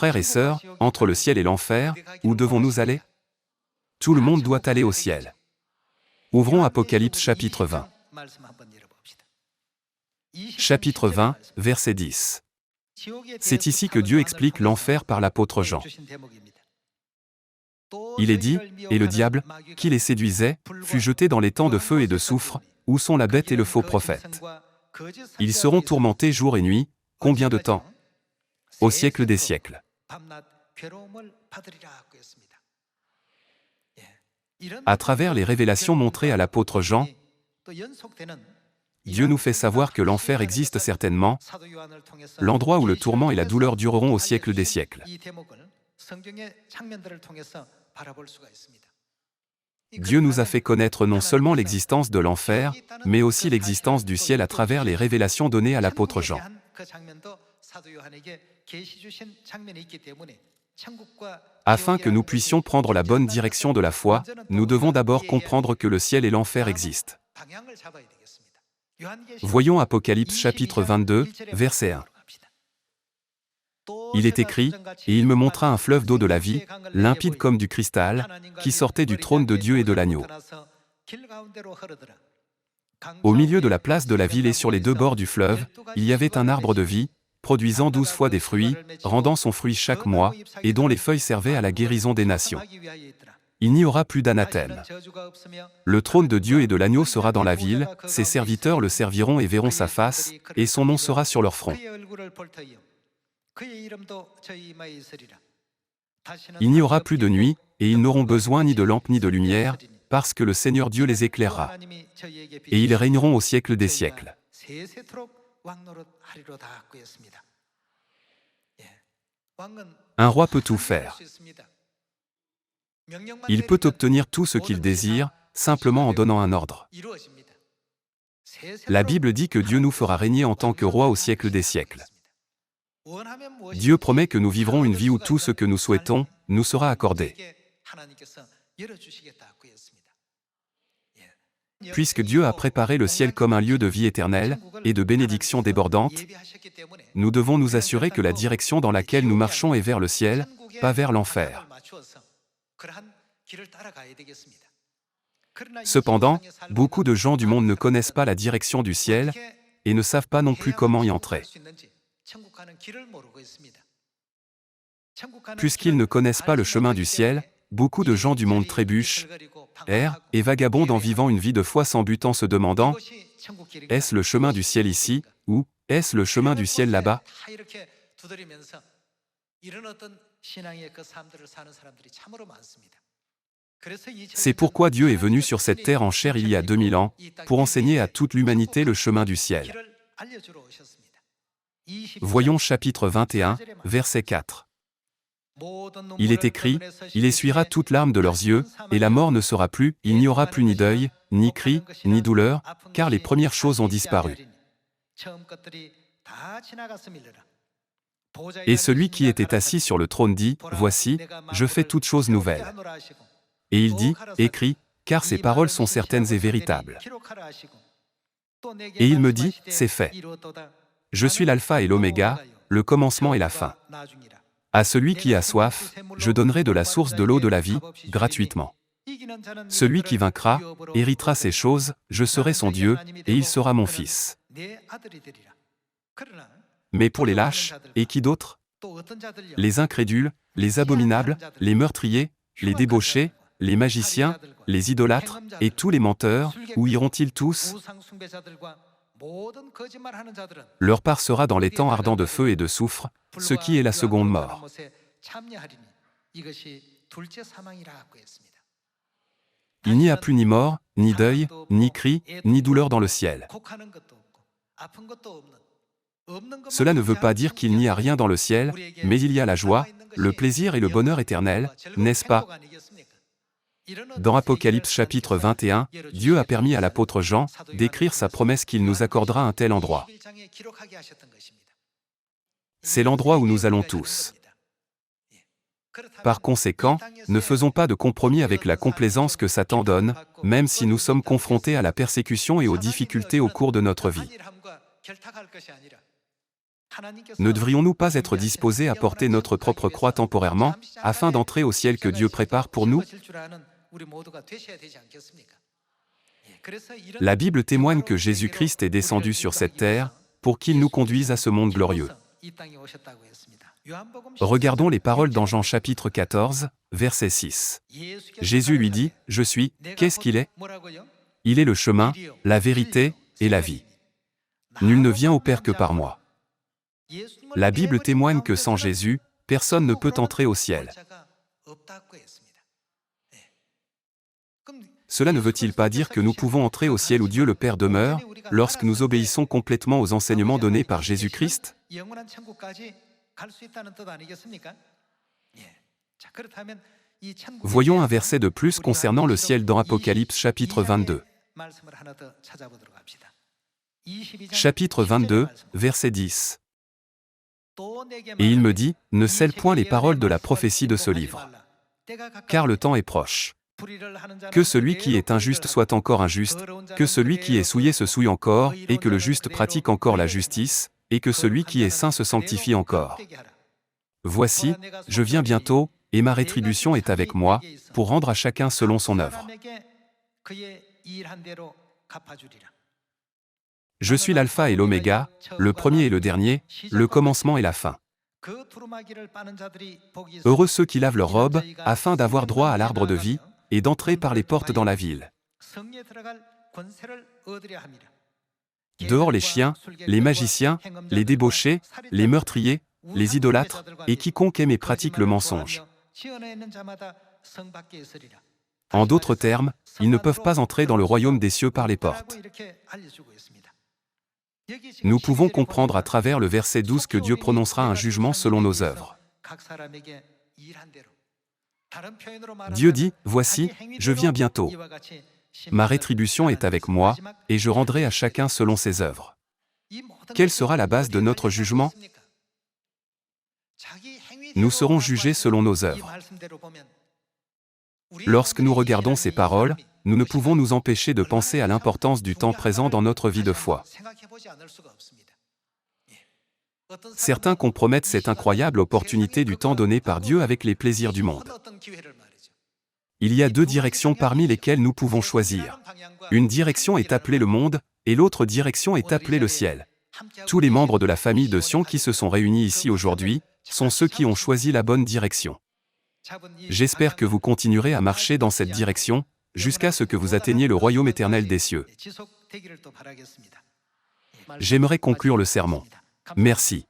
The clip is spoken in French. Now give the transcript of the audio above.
frères et sœurs, entre le ciel et l'enfer, où devons-nous aller? Tout le monde doit aller au ciel. Ouvrons Apocalypse chapitre 20. Chapitre 20, verset 10. C'est ici que Dieu explique l'enfer par l'apôtre Jean. Il est dit, et le diable, qui les séduisait, fut jeté dans les temps de feu et de soufre, où sont la bête et le faux prophète. Ils seront tourmentés jour et nuit, combien de temps? Au siècle des siècles. À travers les révélations montrées à l'apôtre Jean, Dieu nous fait savoir que l'enfer existe certainement, l'endroit où le tourment et la douleur dureront au siècle des siècles. Dieu nous a fait connaître non seulement l'existence de l'enfer, mais aussi l'existence du ciel à travers les révélations données à l'apôtre Jean. Afin que nous puissions prendre la bonne direction de la foi, nous devons d'abord comprendre que le ciel et l'enfer existent. Voyons Apocalypse chapitre 22, verset 1. Il est écrit, « Et il me montra un fleuve d'eau de la vie, limpide comme du cristal, qui sortait du trône de Dieu et de l'agneau. Au milieu de la place de la ville et sur les deux bords du fleuve, il y avait un arbre de vie, produisant 12 fois des fruits, rendant son fruit chaque mois, et dont les feuilles servaient à la guérison des nations. Il n'y aura plus d'anathème. Le trône de Dieu et de l'agneau sera dans la ville, ses serviteurs le serviront et verront sa face, et son nom sera sur leur front. Il n'y aura plus de nuit, et ils n'auront besoin ni de lampe ni de lumière, parce que le Seigneur Dieu les éclairera. Et ils régneront au siècle des siècles. » Un roi peut tout faire. Il peut obtenir tout ce qu'il désire, simplement en donnant un ordre. La Bible dit que Dieu nous fera régner en tant que roi au siècle des siècles. Dieu promet que nous vivrons une vie où tout ce que nous souhaitons nous sera accordé. Puisque Dieu a préparé le ciel comme un lieu de vie éternelle et de bénédiction débordante, nous devons nous assurer que la direction dans laquelle nous marchons est vers le ciel, pas vers l'enfer. Cependant, beaucoup de gens du monde ne connaissent pas la direction du ciel et ne savent pas non plus comment y entrer. Puisqu'ils ne connaissent pas le chemin du ciel, beaucoup de gens du monde trébuchent, errent et vagabondent en vivant une vie de foi sans but en se demandant « Est-ce le chemin du ciel ici » ou « Est-ce le chemin du ciel là-bas » C'est pourquoi Dieu est venu sur cette terre en chair il y a 2000 ans, pour enseigner à toute l'humanité le chemin du ciel. Voyons chapitre 21, verset 4. Il est écrit, « Il essuiera toute larme de leurs yeux, et la mort ne sera plus, il n'y aura plus ni deuil, ni cri, ni douleur, car les premières choses ont disparu. » Et celui qui était assis sur le trône dit, « Voici, je fais toutes choses nouvelles. » Et il dit, « Écris, car ces paroles sont certaines et véritables. » Et il me dit, « C'est fait. Je suis l'alpha et l'oméga, le commencement et la fin. À celui qui a soif, je donnerai de la source de l'eau de la vie, gratuitement. Celui qui vaincra, héritera ces choses, je serai son Dieu, et il sera mon fils. » Mais pour les lâches, et qui d'autre? Les incrédules, les abominables, les meurtriers, les débauchés, les magiciens, les idolâtres, et tous les menteurs, où iront-ils tous? Leur part sera dans les temps ardents de feu et de soufre, ce qui est la seconde mort. Il n'y a plus ni mort, ni deuil, ni cri, ni douleur dans le ciel. Cela ne veut pas dire qu'il n'y a rien dans le ciel, mais il y a la joie, le plaisir et le bonheur éternel, n'est-ce pas? Dans Apocalypse chapitre 21, Dieu a permis à l'apôtre Jean d'écrire sa promesse qu'il nous accordera un tel endroit. C'est l'endroit où nous allons tous. Par conséquent, ne faisons pas de compromis avec la complaisance que Satan donne, même si nous sommes confrontés à la persécution et aux difficultés au cours de notre vie. Ne devrions-nous pas être disposés à porter notre propre croix temporairement, afin d'entrer au ciel que Dieu prépare pour nous? La Bible témoigne que Jésus-Christ est descendu sur cette terre, pour qu'il nous conduise à ce monde glorieux. Regardons les paroles dans Jean chapitre 14, verset 6. Jésus lui dit, « Je suis, qu'est-ce qu'il est? Il est le chemin, la vérité et la vie. Nul ne vient au Père que par moi. » La Bible témoigne que sans Jésus, personne ne peut entrer au ciel. Cela ne veut-il pas dire que nous pouvons entrer au ciel où Dieu le Père demeure, lorsque nous obéissons complètement aux enseignements donnés par Jésus-Christ? Voyons un verset de plus concernant le ciel dans Apocalypse chapitre 22. Chapitre 22, verset 10. Et il me dit, ne scelle point les paroles de la prophétie de ce livre, car le temps est proche. Que celui qui est injuste soit encore injuste, que celui qui est souillé se souille encore, et que le juste pratique encore la justice, et que celui qui est saint se sanctifie encore. Voici, je viens bientôt, et ma rétribution est avec moi, pour rendre à chacun selon son œuvre. Je suis l'alpha et l'oméga, le premier et le dernier, le commencement et la fin. Heureux ceux qui lavent leurs robes, afin d'avoir droit à l'arbre de vie, et d'entrer par les portes dans la ville. Dehors les chiens, les magiciens, les débauchés, les meurtriers, les idolâtres, et quiconque aime et pratique le mensonge. En d'autres termes, ils ne peuvent pas entrer dans le royaume des cieux par les portes. Nous pouvons comprendre à travers le verset 12 que Dieu prononcera un jugement selon nos œuvres. Dieu dit, « Voici, je viens bientôt. Ma rétribution est avec moi, et je rendrai à chacun selon ses œuvres. » Quelle sera la base de notre jugement? Nous serons jugés selon nos œuvres. Lorsque nous regardons ces paroles, nous ne pouvons nous empêcher de penser à l'importance du temps présent dans notre vie de foi. Certains compromettent cette incroyable opportunité du temps donné par Dieu avec les plaisirs du monde. Il y a deux directions parmi lesquelles nous pouvons choisir. Une direction est appelée le monde, et l'autre direction est appelée le ciel. Tous les membres de la famille de Sion qui se sont réunis ici aujourd'hui, sont ceux qui ont choisi la bonne direction. J'espère que vous continuerez à marcher dans cette direction, jusqu'à ce que vous atteigniez le royaume éternel des cieux. J'aimerais conclure le sermon. Merci.